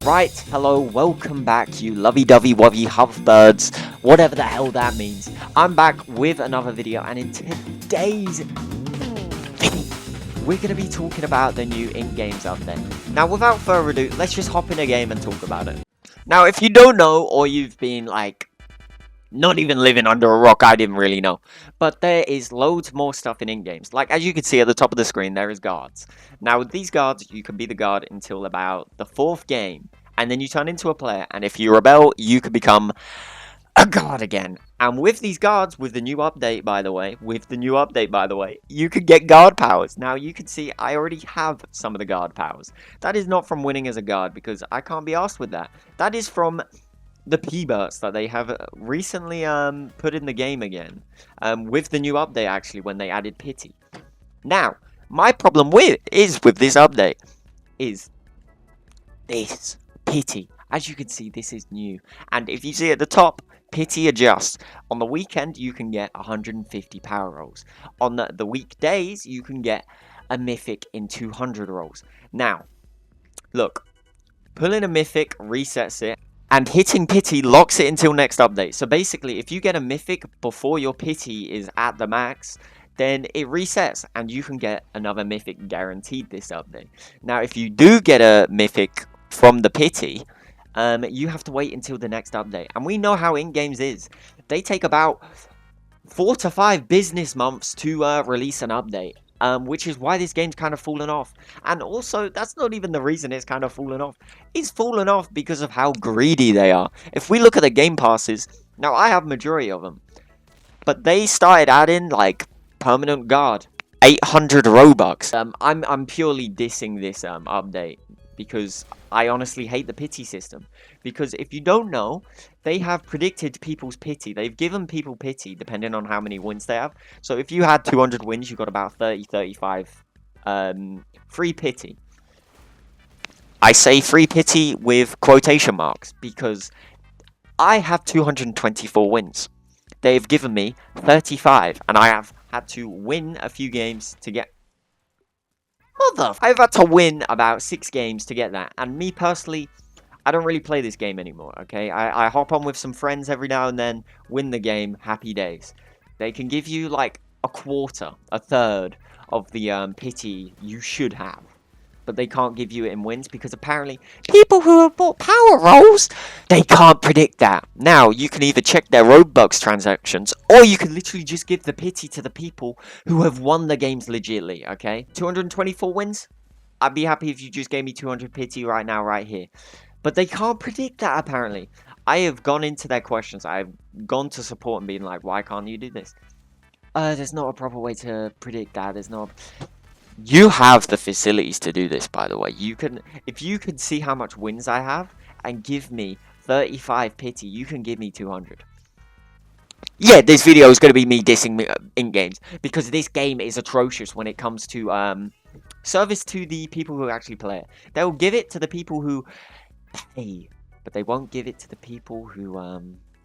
Right, hello, welcome back, you lovey-dovey-wovey lovebirds, whatever the hell that means. I'm back with another video, and in today's video, we're going to be talking about the new in-games update. Now, without further ado, let's just hop in a game and talk about it. Now, if you don't know, or you've been, like, not even living under a rock, I didn't really know. But there is loads more stuff in in-games. Like, as you can see at the top of the screen, there is guards. Now, with these guards, you can be the guard until about the 4th game. And then you turn into a player. And if you rebel, you can become a guard again. And with these guards, with the new update, by the way, you can get guard powers. Now, you can see I already have some of the guard powers. That is not from winning as a guard, because I can't be asked with that. That is from the P-Bursts that they have recently put in the game again. With the new update, actually, when they added pity. Now, my problem with this update is this pity. As you can see, this is new. And if you see at the top, pity adjusts. On the weekend, you can get 150 power rolls. On the weekdays, you can get a mythic in 200 rolls. Now, look, pulling a mythic resets it, and hitting pity locks it until next update. So basically, if you get a mythic before your pity is at the max, then it resets and you can get another mythic guaranteed this update. Now, if you do get a mythic from the pity, you have to wait until the next update. And we know how in-games is. They take about 4 to 5 business months to release an update. Which is why this game's kind of fallen off. And also, that's not even the reason it's kind of fallen off. It's fallen off because of how greedy they are. If we look at the game passes, now I have majority of them, but they started adding, like, permanent guard, 800 Robux. I'm purely dissing this update, because I honestly hate the pity system. Because if you don't know, they have predicted people's pity. They've given people pity depending on how many wins they have. So if you had 200 wins, you got about 35 free pity. I say free pity with quotation marks because I have 224 wins. They've given me 35, and I have had to win a few games to get... I've had to win about 6 games to get that. And me personally, I don't really play this game anymore, okay? I hop on with some friends every now and then, win the game, happy days. They can give you like a quarter, a third of the pity you should have. But they can't give you it in wins because apparently people who have bought power rolls, they can't predict that. Now, you can either check their Robux transactions, or you can literally just give the pity to the people who have won the games legitly, okay? 224 wins? I'd be happy if you just gave me 200 pity right now, right here. But they can't predict that, apparently. I have gone into their questions. I've gone to support and been like, why can't you do this? There's not a proper way to predict that. There's not... You have the facilities to do this, by the way. You can, if you can see how much wins I have and give me 35 pity, you can give me 200. Yeah, this video is going to be me dissing in-games because this game is atrocious when it comes to service to the people who actually play it. They'll give it to the people who pay, but they won't give it to the people who,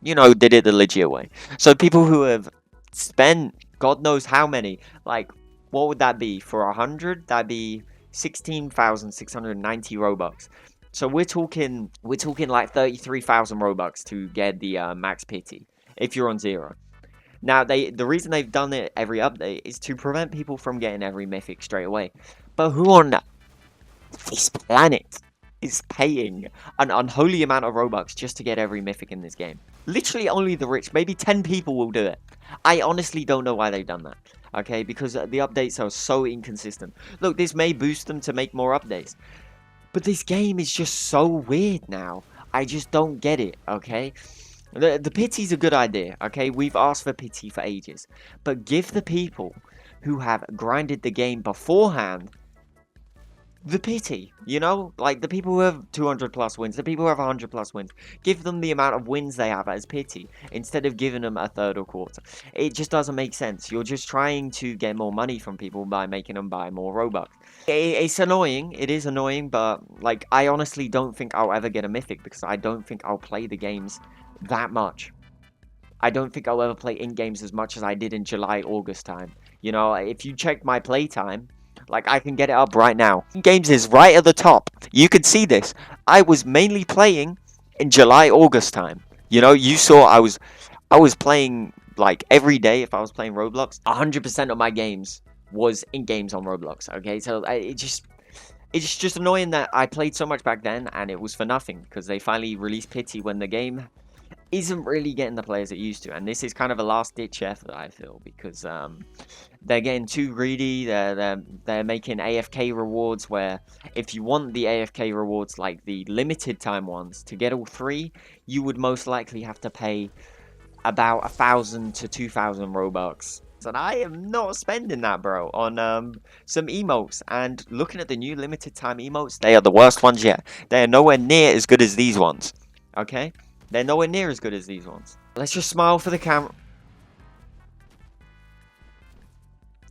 you know, did it the legit way. So people who have spent God knows how many, like... What would that be? For 100, that'd be 16,690 Robux. So we're talking like 33,000 Robux to get the max pity if you're on 0. Now the reason they've done it every update is to prevent people from getting every mythic straight away. But who on this planet is paying an unholy amount of Robux just to get every mythic in this game? Literally only the rich. Maybe 10 people will do it. I honestly don't know why they've done that. Okay, because the updates are so inconsistent. Look, this may boost them to make more updates. But this game is just so weird now. I just don't get it, okay? The pity's a good idea, okay? We've asked for pity for ages. But give the people who have grinded the game beforehand the pity, you know? Like, the people who have 200 plus wins, the people who have 100 plus wins. Give them the amount of wins they have as pity, instead of giving them a third or quarter. It just doesn't make sense. You're just trying to get more money from people by making them buy more Robux. It's annoying, it is annoying, but, like, I honestly don't think I'll ever get a mythic, because I don't think I'll play the games that much. I don't think I'll ever play in-games as much as I did in July, August time. You know, if you check my playtime... Like, I can get it up right now. Games is right at the top. You can see this. I was mainly playing in July, August time. You know, you saw I was playing like every day. If I was playing Roblox, 100% of my games was in games on Roblox. Okay, so it's just annoying that I played so much back then and it was for nothing because they finally released Pity when the game isn't really getting the players it used to. And this is kind of a last ditch effort, I feel, because they're getting too greedy. They're making AFK rewards where if you want the AFK rewards, like the limited time ones, to get all 3, you would most likely have to pay about 1,000 to 2,000 Robux. And I am not spending that, bro, on some emotes. And looking at the new limited time emotes, they are the worst ones yet. They are nowhere near as good as these ones. Okay? They're nowhere near as good as these ones. Let's just smile for the camera.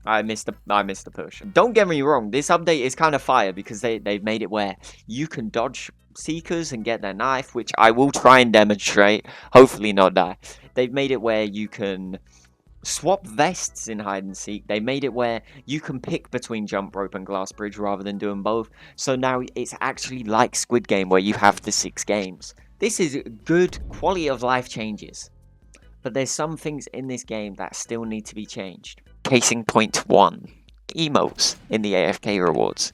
I missed the push. Don't get me wrong, this update is kind of fire because they've made it where you can dodge seekers and get their knife, which I will try and demonstrate. Hopefully not die. They've made it where you can swap vests in hide and seek. They made it where you can pick between jump rope and glass bridge rather than doing both. So now it's actually like Squid Game where you have the 6 games. This is good quality of life changes. But there's some things in this game that still need to be changed. Case in point 1. Emotes in the AFK rewards.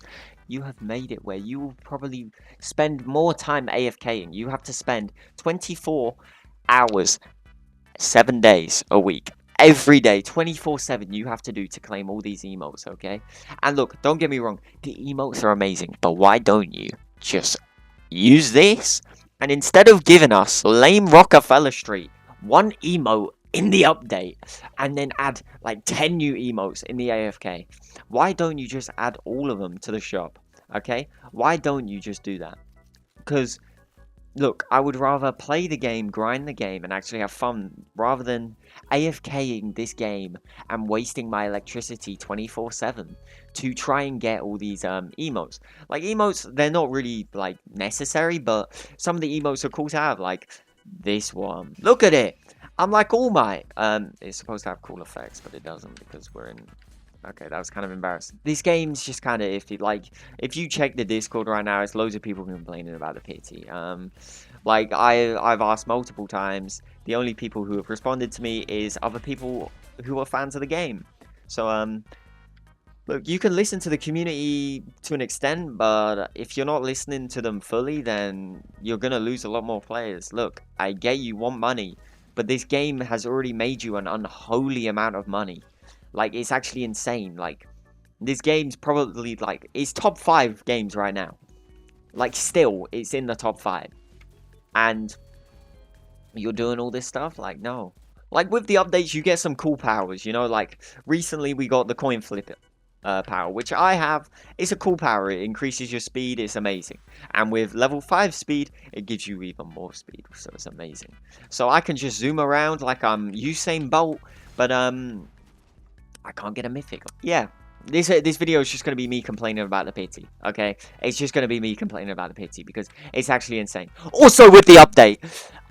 You have made it where you will probably spend more time AFKing. You have to spend 24 hours, 7 days a week. Every day, 24/7, you have to do to claim all these emotes, okay? And look, don't get me wrong, the emotes are amazing, but why don't you just use this? And instead of giving us lame Rockefeller Street, 1 emote in the update, and then add like 10 new emotes in the AFK, why don't you just add all of them to the shop, okay? Why don't you just do that? Because, look, I would rather play the game, grind the game, and actually have fun, rather than AFKing this game and wasting my electricity 24/7 to try and get all these emotes. Like, emotes, they're not really, like, necessary, but some of the emotes are cool to have, like this one. Look at it! I'm like All Might. It's supposed to have cool effects, but it doesn't because we're in... Okay, that was kind of embarrassing. This game's just kind of iffy. Like, if you check the Discord right now, it's loads of people complaining about the pity. Like, I've asked multiple times. The only people who have responded to me is other people who are fans of the game. So, look, you can listen to the community to an extent, but if you're not listening to them fully, then you're gonna lose a lot more players. Look, I get you want money, but this game has already made you an unholy amount of money. Like, it's actually insane. Like, this game's probably, like, it's top 5 games right now. Like, still, it's in the top 5. And you're doing all this stuff? Like, no. Like, with the updates, you get some cool powers, you know? Like, recently we got the coin flip power, which I have. It's a cool power. It increases your speed. It's amazing. And with level 5 speed, it gives you even more speed. So it's amazing. So I can just zoom around like I'm Usain Bolt, but, I can't get a mythic. Yeah, this video is just going to be me complaining about the pity, okay? It's just going to be me complaining about the pity because it's actually insane. Also, with the update,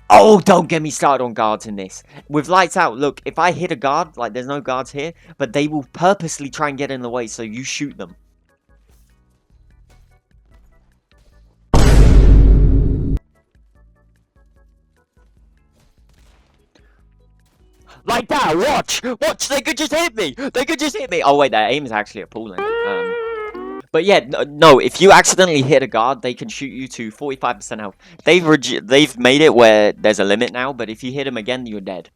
oh, don't get me started on guards in this. With lights out, look, if I hit a guard, like, there's no guards here, but they will purposely try and get in the way, so you shoot them. Like that, watch, they could just hit me, oh wait, their aim is actually appalling. But yeah, no, if you accidentally hit a guard, they can shoot you to 45% health. They've made it where there's a limit now, but if you hit them again, you're dead.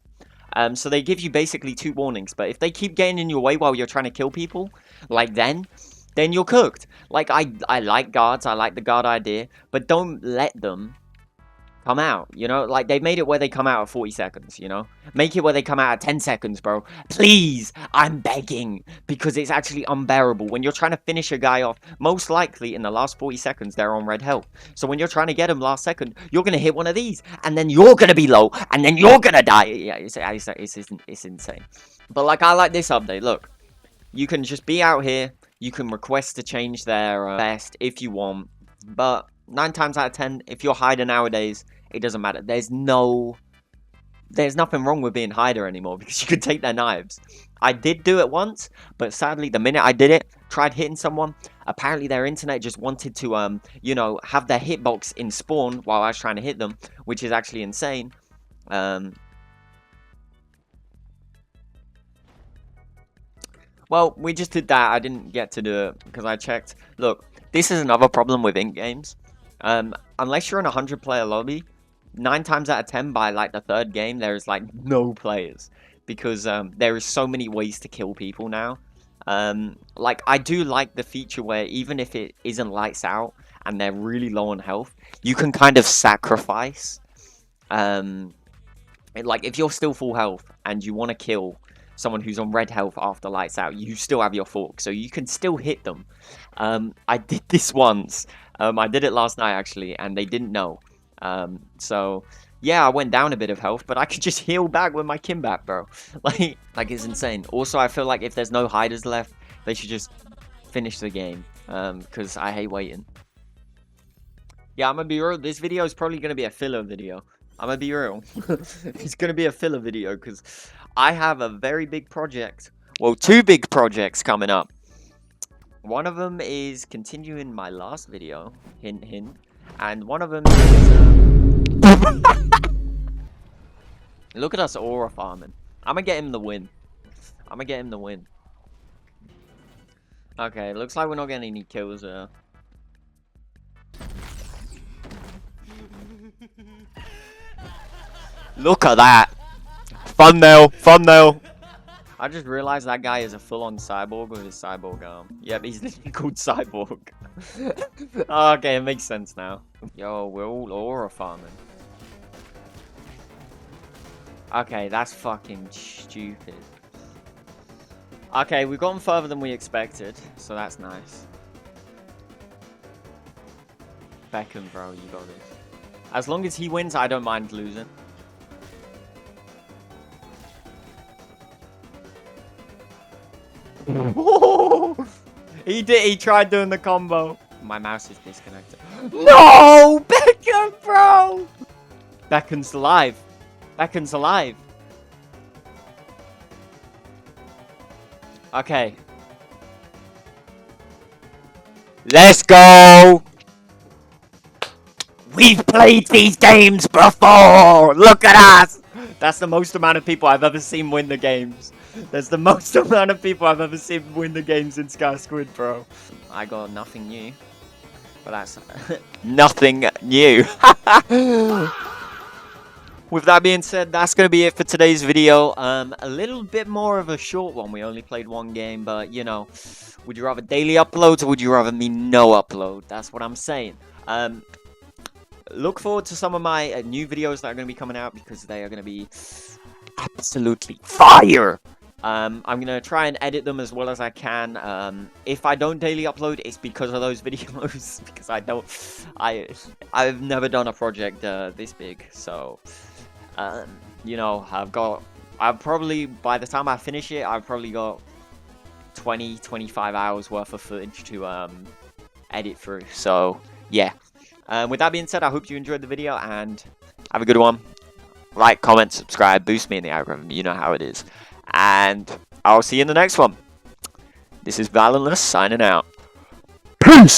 So they give you basically 2 warnings, but if they keep getting in your way while you're trying to kill people, like then you're cooked. Like, I like guards, I like the guard idea, but don't let them come out, you know? Like, they've made it where they come out at 40 seconds, you know? Make it where they come out at 10 seconds, bro. Please, I'm begging, because it's actually unbearable. When you're trying to finish a guy off, most likely in the last 40 seconds, they're on red health. So when you're trying to get them last second, you're going to hit one of these, and then you're going to be low, and then you're going to die. Yeah, it's insane. But, like, I like this update. Look, you can just be out here. You can request to change their vest if you want, but 9 times out of 10, if you're Hider nowadays, it doesn't matter. There's nothing wrong with being Hider anymore because you can take their knives. I did do it once, but sadly, the minute I did it, tried hitting someone. Apparently their internet just wanted to, you know, have their hitbox in spawn while I was trying to hit them, which is actually insane. Well, we just did that. I didn't get to do it because I checked. Look, this is another problem with ink games. Unless you're in a 100-player lobby, 9 times out of 10 by like the 3rd game, there's like no players because there is so many ways to kill people now. Like I do like the feature where even if it isn't lights out and they're really low on health, you can kind of sacrifice. Like if you're still full health and you want to kill someone who's on red health after lights out, you still have your fork, so you can still hit them. I did this once. I did it last night actually, and they didn't know. So yeah, I went down a bit of health, but I could just heal back with my Kimbat, bro. Like it's insane. Also, I feel like if there's no hiders left, they should just finish the game, because I hate waiting. Yeah, I'm gonna be real. This video is probably gonna be a filler video. I'm gonna be real. It's gonna be a filler video because I have a very big project. Well, 2 big projects coming up. One of them is continuing my last video, hint hint, and one of them is look at us aura farming. I'm gonna get him the win. I'm gonna get him the win. Okay, looks like we're not getting any kills there. Look at that! Thumbnail! Thumbnail! I just realized that guy is a full-on cyborg with his cyborg arm. Yep, he's literally called Cyborg. Okay, it makes sense now. Yo, we're all aura farming. Okay, that's fucking stupid. Okay, we've gotten further than we expected, so that's nice. Beckham, bro, you got this. As long as he wins, I don't mind losing. He did. He tried doing the combo. My mouse is disconnected. No, Beckham, bro. Beckham's alive. Beckham's alive. Okay. Let's go. We've played these games before. Look at us. That's the most amount of people I've ever seen win the games. That's the most amount of people I've ever seen win the games in Sky Squid, bro. I got nothing new. But that's nothing new. With that being said, that's going to be it for today's video. A little bit more of a short one. We only played 1 game, but, you know, would you rather daily uploads or would you rather me no upload? That's what I'm saying. Look forward to some of my new videos that are going to be coming out because they are going to be absolutely fire. I'm going to try and edit them as well as I can. If I don't daily upload, it's because of those videos. Because I've never done a project this big. So, you know, I've probably, by the time I finish it, I've probably got 20-25 hours worth of footage to edit through. So, yeah. With that being said, I hope you enjoyed the video and have a good one. Like, comment, subscribe, boost me in the algorithm. You know how it is. And I'll see you in the next one. This is Valentless signing out. Peace!